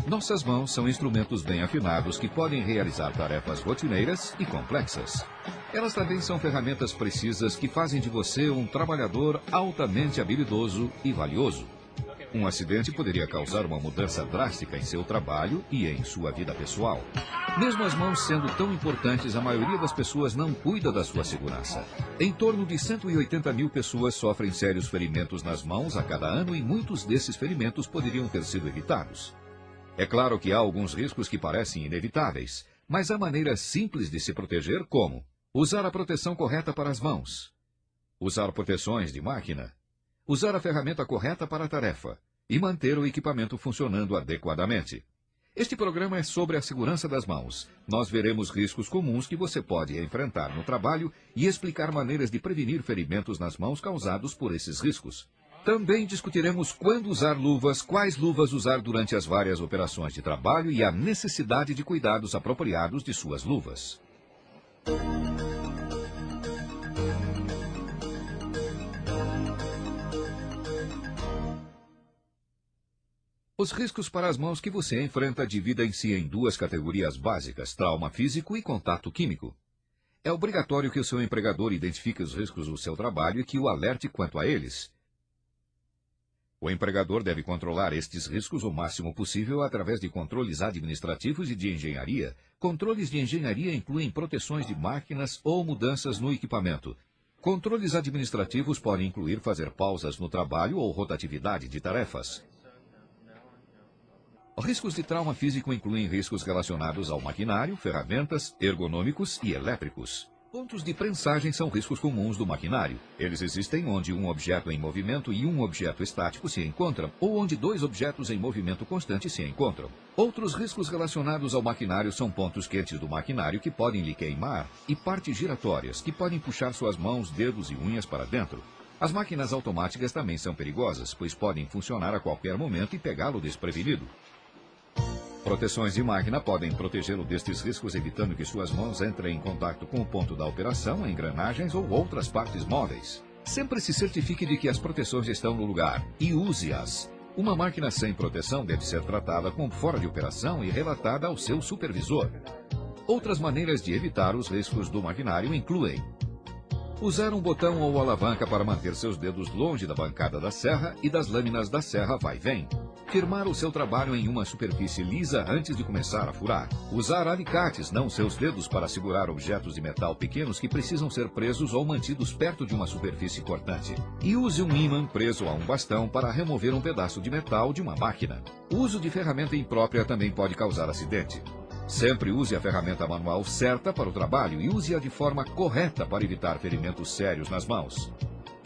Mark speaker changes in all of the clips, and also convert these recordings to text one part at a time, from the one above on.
Speaker 1: Nossas mãos são instrumentos bem afinados que podem realizar tarefas rotineiras e complexas. Elas também são ferramentas precisas que fazem de você um trabalhador altamente habilidoso e valioso. Um acidente poderia causar uma mudança drástica em seu trabalho e em sua vida pessoal. Mesmo as mãos sendo tão importantes, a maioria das pessoas não cuida da sua segurança. Em torno de 180 mil pessoas sofrem sérios ferimentos nas mãos a cada ano e muitos desses ferimentos poderiam ter sido evitados. É claro que há alguns riscos que parecem inevitáveis, mas há maneiras simples de se proteger, como usar a proteção correta para as mãos, usar proteções de máquina, usar a ferramenta correta para a tarefa e manter o equipamento funcionando adequadamente. Este programa é sobre a segurança das mãos. Nós veremos riscos comuns que você pode enfrentar no trabalho e explicar maneiras de prevenir ferimentos nas mãos causados por esses riscos. Também discutiremos quando usar luvas, quais luvas usar durante as várias operações de trabalho e a necessidade de cuidados apropriados de suas luvas. Os riscos para as mãos que você enfrenta dividem-se em duas categorias básicas, trauma físico e contato químico. É obrigatório que o seu empregador identifique os riscos do seu trabalho e que o alerte quanto a eles. O empregador deve controlar estes riscos o máximo possível através de controles administrativos e de engenharia. Controles de engenharia incluem proteções de máquinas ou mudanças no equipamento. Controles administrativos podem incluir fazer pausas no trabalho ou rotatividade de tarefas. Riscos de trauma físico incluem riscos relacionados ao maquinário, ferramentas, ergonômicos e elétricos. Pontos de prensagem são riscos comuns do maquinário. Eles existem onde um objeto em movimento e um objeto estático se encontram, ou onde dois objetos em movimento constante se encontram. Outros riscos relacionados ao maquinário são pontos quentes do maquinário que podem lhe queimar e partes giratórias que podem puxar suas mãos, dedos e unhas para dentro. As máquinas automáticas também são perigosas, pois podem funcionar a qualquer momento e pegá-lo desprevenido. Proteções de máquina podem protegê-lo destes riscos, evitando que suas mãos entrem em contato com o ponto da operação, engrenagens ou outras partes móveis. Sempre se certifique de que as proteções estão no lugar e use-as. Uma máquina sem proteção deve ser tratada como fora de operação e relatada ao seu supervisor. Outras maneiras de evitar os riscos do maquinário incluem usar um botão ou alavanca para manter seus dedos longe da bancada da serra e das lâminas da serra vai-vem. Firmar o seu trabalho em uma superfície lisa antes de começar a furar. Usar alicates, não seus dedos, para segurar objetos de metal pequenos que precisam ser presos ou mantidos perto de uma superfície cortante. E use um ímã preso a um bastão para remover um pedaço de metal de uma máquina. O uso de ferramenta imprópria também pode causar acidente. Sempre use a ferramenta manual certa para o trabalho e use-a de forma correta para evitar ferimentos sérios nas mãos.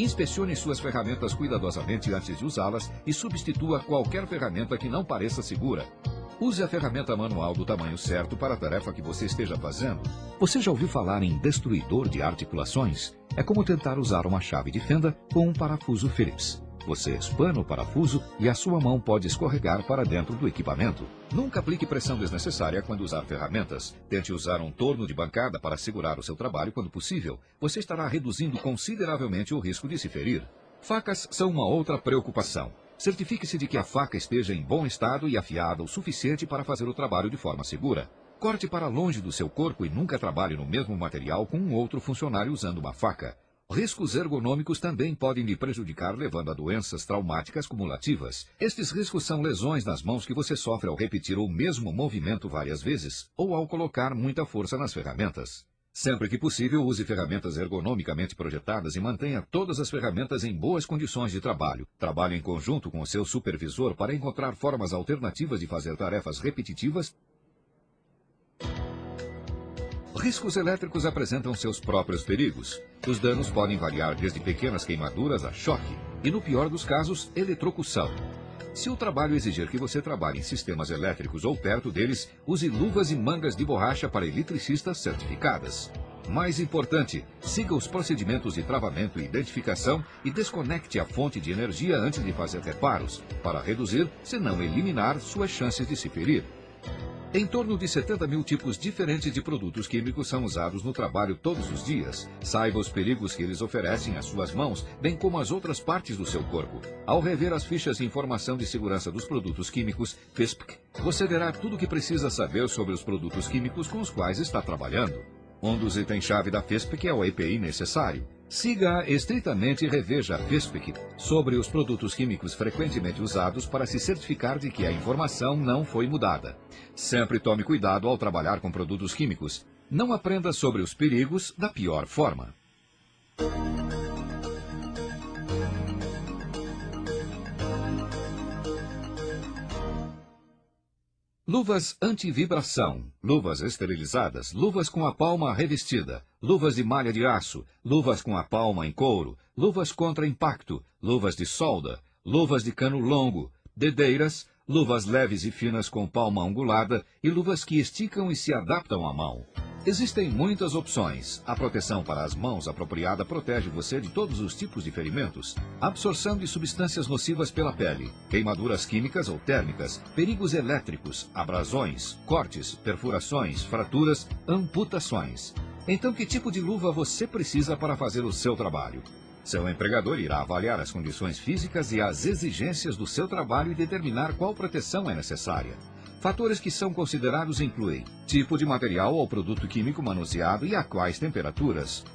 Speaker 1: Inspecione suas ferramentas cuidadosamente antes de usá-las e substitua qualquer ferramenta que não pareça segura. Use a ferramenta manual do tamanho certo para a tarefa que você esteja fazendo. Você já ouviu falar em destruidor de articulações? É como tentar usar uma chave de fenda com um parafuso Phillips. Você espana o parafuso e a sua mão pode escorregar para dentro do equipamento. Nunca aplique pressão desnecessária quando usar ferramentas. Tente usar um torno de bancada para segurar o seu trabalho quando possível. Você estará reduzindo consideravelmente o risco de se ferir. Facas são uma outra preocupação. Certifique-se de que a faca esteja em bom estado e afiada o suficiente para fazer o trabalho de forma segura. Corte para longe do seu corpo e nunca trabalhe no mesmo material com um outro funcionário usando uma faca. Riscos ergonômicos também podem lhe prejudicar, levando a doenças traumáticas cumulativas. Estes riscos são lesões nas mãos que você sofre ao repetir o mesmo movimento várias vezes ou ao colocar muita força nas ferramentas. Sempre que possível, use ferramentas ergonomicamente projetadas e mantenha todas as ferramentas em boas condições de trabalho. Trabalhe em conjunto com o seu supervisor para encontrar formas alternativas de fazer tarefas repetitivas. Riscos elétricos apresentam seus próprios perigos. Os danos podem variar desde pequenas queimaduras a choque e, no pior dos casos, eletrocução. Se o trabalho exigir que você trabalhe em sistemas elétricos ou perto deles, use luvas e mangas de borracha para eletricistas certificadas. Mais importante, siga os procedimentos de travamento e identificação e desconecte a fonte de energia antes de fazer reparos, para reduzir, se não eliminar, suas chances de se ferir. Em torno de 70 mil tipos diferentes de produtos químicos são usados no trabalho todos os dias. Saiba os perigos que eles oferecem às suas mãos, bem como às outras partes do seu corpo. Ao rever as fichas de informação de segurança dos produtos químicos, FISPIC, você verá tudo o que precisa saber sobre os produtos químicos com os quais está trabalhando. Um dos itens-chave da FISPIC é o EPI necessário. Siga-a estritamente e reveja a FISPIC sobre os produtos químicos frequentemente usados para se certificar de que a informação não foi mudada. Sempre tome cuidado ao trabalhar com produtos químicos. Não aprenda sobre os perigos da pior forma. Luvas anti-vibração, luvas esterilizadas, luvas com a palma revestida, luvas de malha de aço, luvas com a palma em couro, luvas contra impacto, luvas de solda, luvas de cano longo, dedeiras, luvas leves e finas com palma angulada e luvas que esticam e se adaptam à mão. Existem muitas opções. A proteção para as mãos apropriada protege você de todos os tipos de ferimentos, absorção de substâncias nocivas pela pele, queimaduras químicas ou térmicas, perigos elétricos, abrasões, cortes, perfurações, fraturas, amputações. Então, que tipo de luva você precisa para fazer o seu trabalho? Seu empregador irá avaliar as condições físicas e as exigências do seu trabalho e determinar qual proteção é necessária. Fatores que são considerados incluem tipo de material ou produto químico manuseado e a quais temperaturas.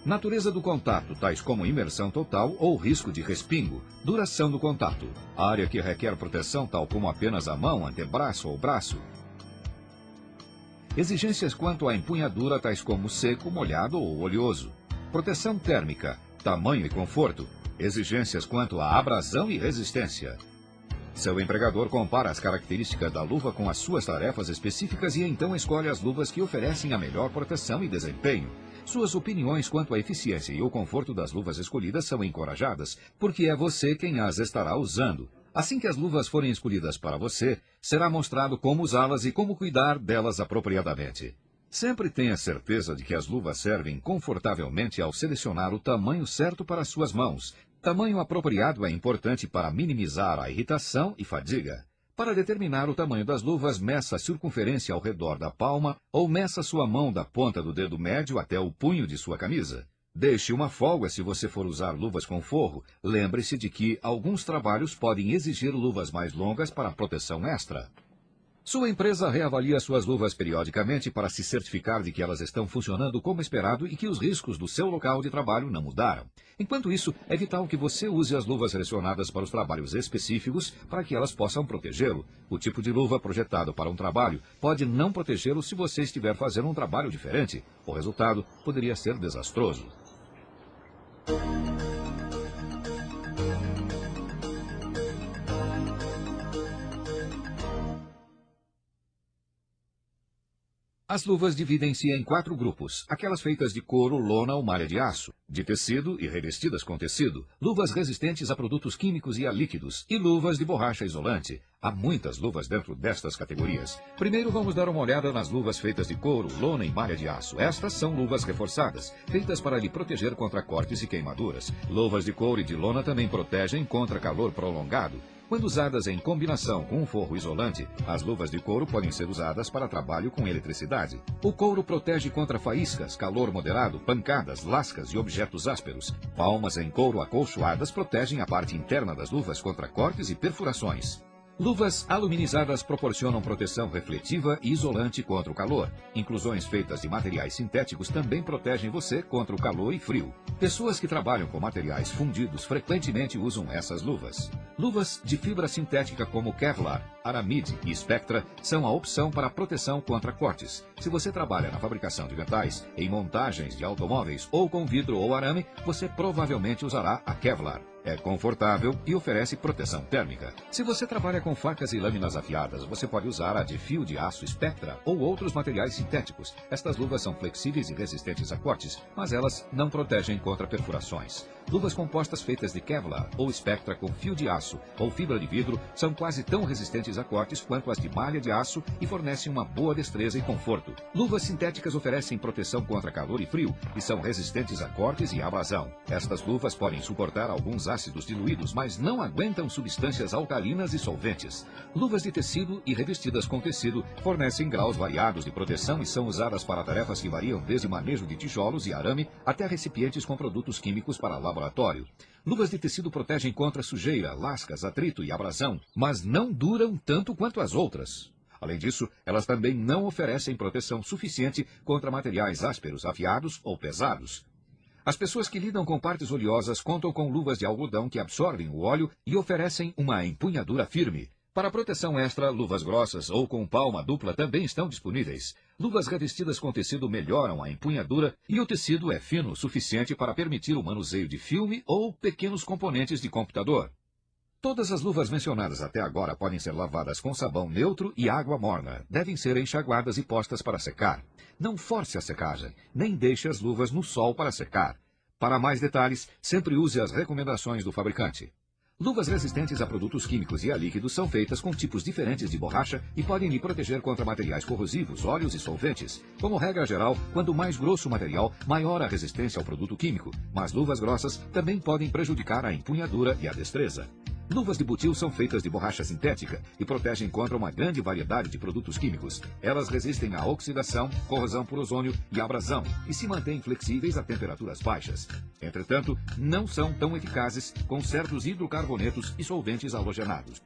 Speaker 1: Natureza do contato, tais como imersão total ou risco de respingo. Duração do contato. Área que requer proteção, tal como apenas a mão, antebraço ou braço. Exigências quanto à empunhadura, tais como seco, molhado ou oleoso. Proteção térmica, tamanho e conforto. Exigências quanto à abrasão e resistência. Seu empregador compara as características da luva com as suas tarefas específicas e então escolhe as luvas que oferecem a melhor proteção e desempenho. Suas opiniões quanto à eficiência e o conforto das luvas escolhidas são encorajadas, porque é você quem as estará usando. Assim que as luvas forem escolhidas para você, será mostrado como usá-las e como cuidar delas apropriadamente. Sempre tenha certeza de que as luvas servem confortavelmente ao selecionar o tamanho certo para suas mãos. Tamanho apropriado é importante para minimizar a irritação e fadiga. Para determinar o tamanho das luvas, meça a circunferência ao redor da palma ou meça sua mão da ponta do dedo médio até o punho de sua camisa. Deixe uma folga se você for usar luvas com forro. Lembre-se de que alguns trabalhos podem exigir luvas mais longas para proteção extra. Sua empresa reavalia suas luvas periodicamente para se certificar de que elas estão funcionando como esperado e que os riscos do seu local de trabalho não mudaram. Enquanto isso, é vital que você use as luvas selecionadas para os trabalhos específicos para que elas possam protegê-lo. O tipo de luva projetado para um trabalho pode não protegê-lo se você estiver fazendo um trabalho diferente. O resultado poderia ser desastroso. As luvas dividem-se em 4 grupos. Aquelas feitas de couro, lona ou malha de aço, de tecido e revestidas com tecido, luvas resistentes a produtos químicos e a líquidos, e luvas de borracha isolante. Há muitas luvas dentro destas categorias. Primeiro vamos dar uma olhada nas luvas feitas de couro, lona e malha de aço. Estas são luvas reforçadas, feitas para lhe proteger contra cortes e queimaduras. Luvas de couro e de lona também protegem contra calor prolongado. Quando usadas em combinação com um forro isolante, as luvas de couro podem ser usadas para trabalho com eletricidade. O couro protege contra faíscas, calor moderado, pancadas, lascas e objetos ásperos. Palmas em couro acolchoadas protegem a parte interna das luvas contra cortes e perfurações. Luvas aluminizadas proporcionam proteção refletiva e isolante contra o calor. Inclusões feitas de materiais sintéticos também protegem você contra o calor e frio. Pessoas que trabalham com materiais fundidos frequentemente usam essas luvas. Luvas de fibra sintética como Kevlar, Aramide e Spectra são a opção para proteção contra cortes. Se você trabalha na fabricação de metais, em montagens de automóveis ou com vidro ou arame, você provavelmente usará a Kevlar. É confortável e oferece proteção térmica. Se você trabalha com facas e lâminas afiadas, você pode usar a de fio de aço Spectra ou outros materiais sintéticos. Estas luvas são flexíveis e resistentes a cortes, mas elas não protegem contra perfurações. Luvas compostas feitas de Kevlar ou Spectra com fio de aço ou fibra de vidro são quase tão resistentes a cortes quanto as de malha de aço e fornecem uma boa destreza e conforto. Luvas sintéticas oferecem proteção contra calor e frio e são resistentes a cortes e abrasão. Estas luvas podem suportar alguns ácidos diluídos, mas não aguentam substâncias alcalinas e solventes. Luvas de tecido e revestidas com tecido fornecem graus variados de proteção e são usadas para tarefas que variam desde manejo de tijolos e arame até recipientes com produtos químicos para laboratório. Luvas de tecido protegem contra sujeira, lascas, atrito e abrasão, mas não duram tanto quanto as outras. Além disso, elas também não oferecem proteção suficiente contra materiais ásperos, afiados ou pesados. As pessoas que lidam com partes oleosas contam com luvas de algodão que absorvem o óleo e oferecem uma empunhadura firme. Para proteção extra, luvas grossas ou com palma dupla também estão disponíveis. Luvas revestidas com tecido melhoram a empunhadura e o tecido é fino o suficiente para permitir o manuseio de filme ou pequenos componentes de computador. Todas as luvas mencionadas até agora podem ser lavadas com sabão neutro e água morna. Devem ser enxaguadas e postas para secar. Não force a secagem, nem deixe as luvas no sol para secar. Para mais detalhes, sempre use as recomendações do fabricante. Luvas resistentes a produtos químicos e a líquidos são feitas com tipos diferentes de borracha e podem lhe proteger contra materiais corrosivos, óleos e solventes. Como regra geral, quanto mais grosso o material, maior a resistência ao produto químico. Mas luvas grossas também podem prejudicar a empunhadura e a destreza. Luvas de butil são feitas de borracha sintética e protegem contra uma grande variedade de produtos químicos. Elas resistem à oxidação, corrosão por ozônio e abrasão e se mantêm flexíveis a temperaturas baixas. Entretanto, não são tão eficazes com certos hidrocarbonetos e solventes halogenados.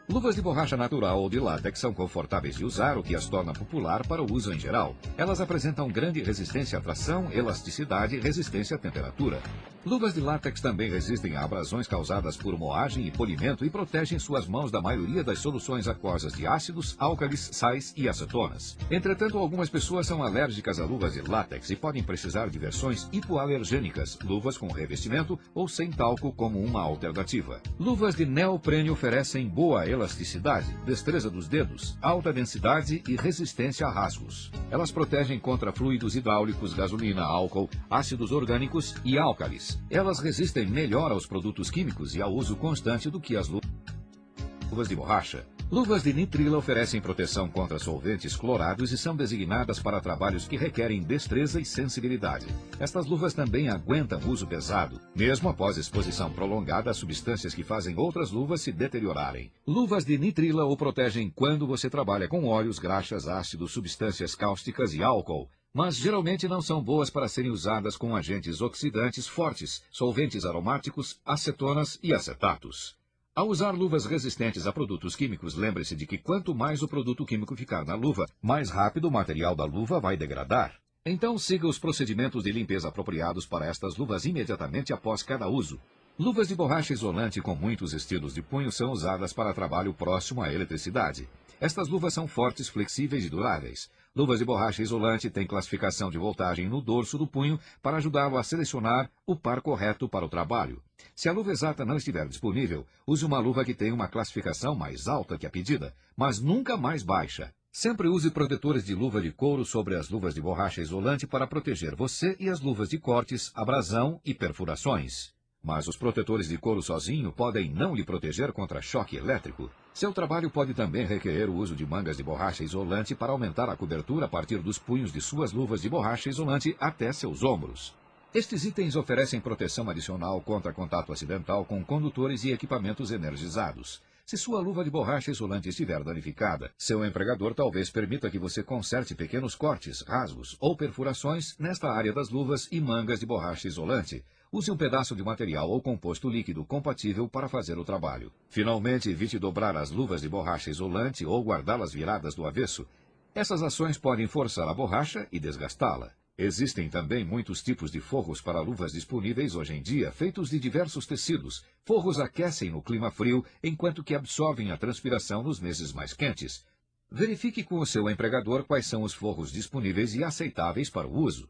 Speaker 1: Luvas de borracha natural ou de látex são confortáveis de usar, o que as torna popular para o uso em geral. Elas apresentam grande resistência à tração, elasticidade e resistência à temperatura. Luvas de látex também resistem a abrasões causadas por moagem e polimento e protegem suas mãos da maioria das soluções aquosas de ácidos, álcalis, sais e acetonas. Entretanto, algumas pessoas são alérgicas a luvas de látex e podem precisar de versões hipoalergênicas, luvas com revestimento ou sem talco como uma alternativa. Luvas de neoprene oferecem boa elasticidade, destreza dos dedos, alta densidade e resistência a rasgos. Elas protegem contra fluidos hidráulicos, gasolina, álcool, ácidos orgânicos e álcalis. Elas resistem melhor aos produtos químicos e ao uso constante do que as luvas de borracha. Luvas de nitrila oferecem proteção contra solventes clorados e são designadas para trabalhos que requerem destreza e sensibilidade. Estas luvas também aguentam uso pesado, mesmo após exposição prolongada a substâncias que fazem outras luvas se deteriorarem. Luvas de nitrila o protegem quando você trabalha com óleos, graxas, ácidos, substâncias cáusticas e álcool, mas geralmente não são boas para serem usadas com agentes oxidantes fortes, solventes aromáticos, acetonas e acetatos. Ao usar luvas resistentes a produtos químicos, lembre-se de que quanto mais o produto químico ficar na luva, mais rápido o material da luva vai degradar. Então siga os procedimentos de limpeza apropriados para estas luvas imediatamente após cada uso. Luvas de borracha isolante com muitos estilos de punho são usadas para trabalho próximo à eletricidade. Estas luvas são fortes, flexíveis e duráveis. Luvas de borracha isolante têm classificação de voltagem no dorso do punho para ajudá-lo a selecionar o par correto para o trabalho. Se a luva exata não estiver disponível, use uma luva que tenha uma classificação mais alta que a pedida, mas nunca mais baixa. Sempre use protetores de luva de couro sobre as luvas de borracha isolante para proteger você e as luvas de cortes, abrasão e perfurações. Mas os protetores de couro sozinho podem não lhe proteger contra choque elétrico. Seu trabalho pode também requerer o uso de mangas de borracha isolante para aumentar a cobertura a partir dos punhos de suas luvas de borracha isolante até seus ombros. Estes itens oferecem proteção adicional contra contato acidental com condutores e equipamentos energizados. Se sua luva de borracha isolante estiver danificada, seu empregador talvez permita que você conserte pequenos cortes, rasgos ou perfurações nesta área das luvas e mangas de borracha isolante. Use um pedaço de material ou composto líquido compatível para fazer o trabalho. Finalmente, evite dobrar as luvas de borracha isolante ou guardá-las viradas do avesso. Essas ações podem forçar a borracha e desgastá-la. Existem também muitos tipos de forros para luvas disponíveis hoje em dia, feitos de diversos tecidos. Forros aquecem no clima frio, enquanto que absorvem a transpiração nos meses mais quentes. Verifique com o seu empregador quais são os forros disponíveis e aceitáveis para o uso.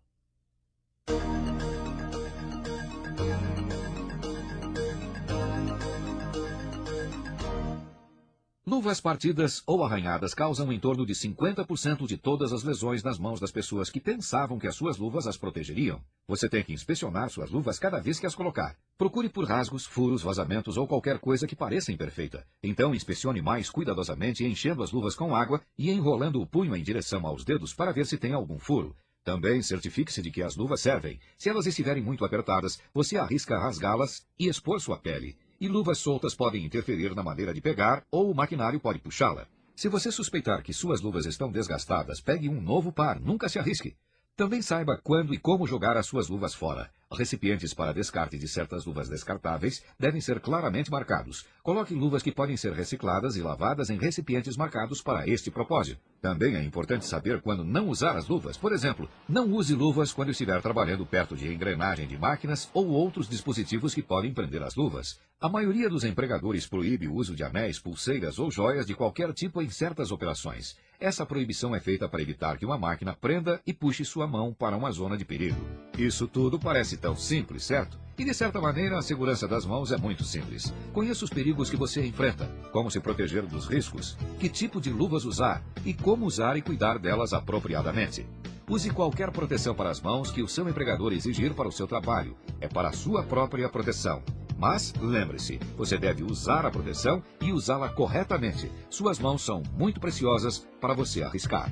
Speaker 1: Luvas partidas ou arranhadas causam em torno de 50% de todas as lesões nas mãos das pessoas que pensavam que as suas luvas as protegeriam. Você tem que inspecionar suas luvas cada vez que as colocar. Procure por rasgos, furos, vazamentos ou qualquer coisa que pareça imperfeita. Então inspecione mais cuidadosamente enchendo as luvas com água e enrolando o punho em direção aos dedos para ver se tem algum furo. Também certifique-se de que as luvas servem. Se elas estiverem muito apertadas, você arrisca rasgá-las e expor sua pele. E luvas soltas podem interferir na maneira de pegar ou o maquinário pode puxá-la. Se você suspeitar que suas luvas estão desgastadas, pegue um novo par, nunca se arrisque. Também saiba quando e como jogar as suas luvas fora. Recipientes para descarte de certas luvas descartáveis devem ser claramente marcados. Coloque luvas que podem ser recicladas e lavadas em recipientes marcados para este propósito. Também é importante saber quando não usar as luvas. Por exemplo, não use luvas quando estiver trabalhando perto de engrenagem de máquinas ou outros dispositivos que podem prender as luvas. A maioria dos empregadores proíbe o uso de anéis, pulseiras ou joias de qualquer tipo em certas operações. Essa proibição é feita para evitar que uma máquina prenda e puxe sua mão para uma zona de perigo. Isso tudo parece tão simples, certo? E de certa maneira, a segurança das mãos é muito simples. Conheça os perigos que você enfrenta, como se proteger dos riscos, que tipo de luvas usar e como usar e cuidar delas apropriadamente. Use qualquer proteção para as mãos que o seu empregador exigir para o seu trabalho. É para a sua própria proteção. Mas, lembre-se, você deve usar a proteção e usá-la corretamente. Suas mãos são muito preciosas para você arriscar.